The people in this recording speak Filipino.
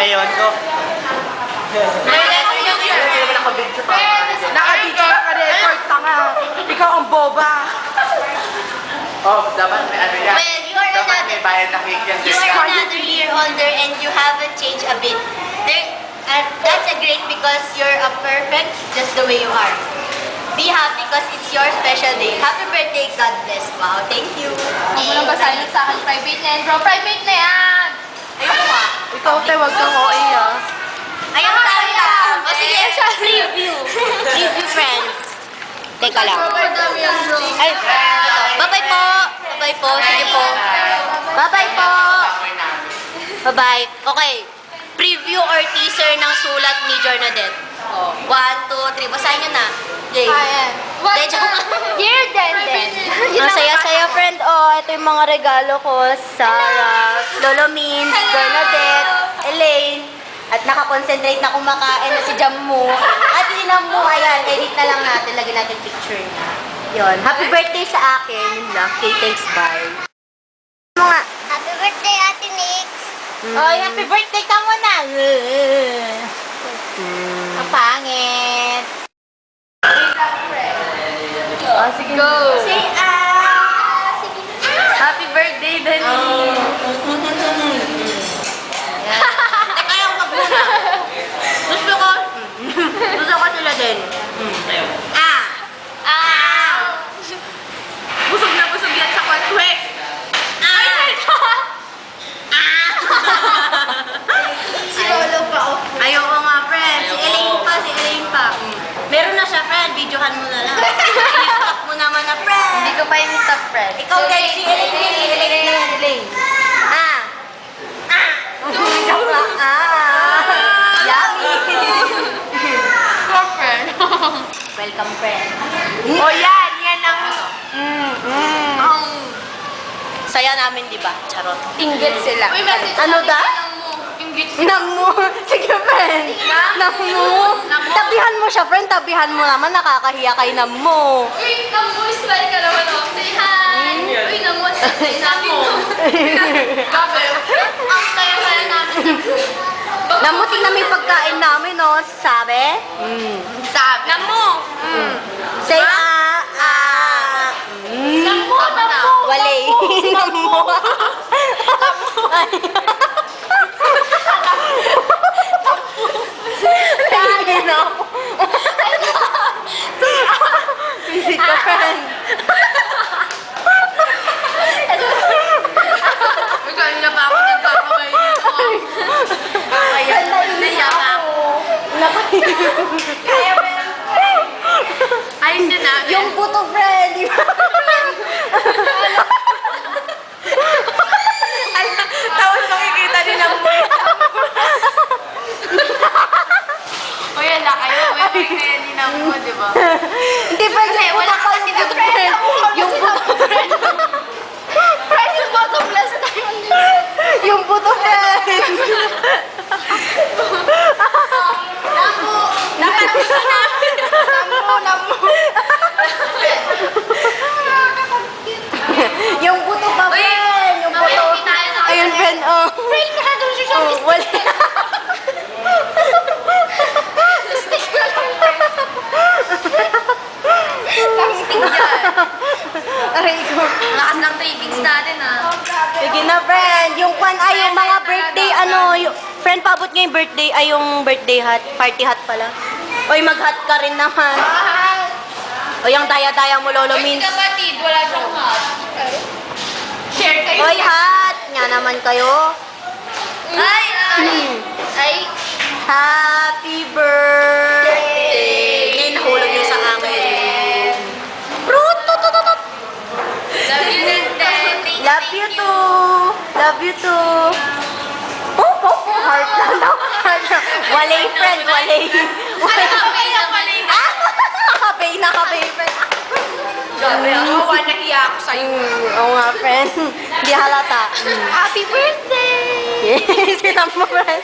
Ewan ko. Nakabidyo ka ka-record, tanga. Ikaw ang boba. Oh, dapat may ano yan. Well, you are Dapat another, may bayad na cake yan. you are another year older and you haven't changed a bit. That's a great because you're a perfect just the way you are. Be happy because it's your special day. Happy birthday, God bless. Wow, thank you. Huwag mo nang basahin sa akin. Private na yan, bro. Private na yan! Ayun nga. Ikaw, te, wag kang OA, ah. Ayun tayo lang. O sige, preview. Preview, friends. Teka lang. Madami yan, bro. Ay, bye-bye po. Bye-bye po. Sige po. Bye-bye po. Bye-bye. Okay. Preview or teaser ng sulat ni Jornadette. 1, 2, 3. Basahin nyo na. Jay. Ayan. What Dejo. Dear Denden. Ang saya-saya, friend. Oh, ito yung mga regalo ko. Sarah, Lolo Means, Bernadette, Elaine. At nakakonsentrate na kumakain na si Jammu. At si Nammu, ayan, edit na lang natin. Lagyan natin picture niya. Yun. Happy birthday sa akin. Yun lang. Okay, thanks, bye. Mga. Happy birthday, Ate Nix. Oh, happy birthday ka muna. Ang pangit. Ah, sige. Go. Say, sige. Happy birthday, Dani. Teka lang, wag muna. Gusto ko sila din. Busog na busog yan sa kwatwe. Si Lolo pa, oh. Ayoko nga, friend. Si Elaine pa. Meron na siya, friend. Videohan mo na lang. I-stop mo naman na, friend. Hindi ko pa yung top friend. Ikaw guys, si Elaine na. Elaine. Yummy. Top friend. Welcome, friend. O yan, yan ang... Saya namin, di ba? Charot. Inggit sila. Uy, message Ano natin da? kay Nang mo. Inggit sila. Namu. Sige, friend. Namu. Tabihan mo siya, friend. Tabihan mo naman. Nakakahiya kay Namu. Uy, Nang mo, smile ka naman ako. Say hi. Uy, Nang mo, say natin mo. Gabi. Ang kaya-kaya namin. Namu, tingnan mo yung pagkain namin, no? Sabi? Sabi. Nang mo. Say, Nang mo, Nang mo. Wale. Namu. Hindi na ako. Visit ka, friend. Uy, kanina pa ako nagkakamay dito. Kaya, naiyak ako. Ayos din namin. Yung buto, friend. di ba? Tapos makikita din ang mo. Uy, ala kayo. May kaya din ang mo, di ba? Hindi, friend. Kasi wala ka kasi ng friend. Yung buto, friend. Friend, yung bottom last time. Yung buto, friend. Nakatisa namin. Yung buto pa, Uy, friend. Yung mamaya buto. pinain na Ayun, friend. Oh. Friend, nakatong siya siya. Oh, wala. Aray ko. Lakas ng cravings natin, ah. Sige na, friend. Yung kwan ay yung mga birthday, ano, yung, friend, paabot nga yung birthday, ay yung birthday hat, party hat pala. Oy, mag-hat ka rin naman. O, yung daya-daya mo, Lolo Uy, Means. kapatid, wala siyang hat. Share kayo. Oy, hat! Nga naman kayo. Ay, ay. Happy birthday! Ngayon, nahulog yun sa akin. Fruit! Tutututut! Love you, Nenden. Love you too! Love you too! Oh, oh, oh, heart lang daw. Heart lang. Walay, friend, walay. Ay, kapay na pala yun. Ah! Nakabay, friend. Grabe, ako, nahiya ako sa'yo. Oo nga, friend. Hindi halata. Happy birthday! Yes, sila mo, friend.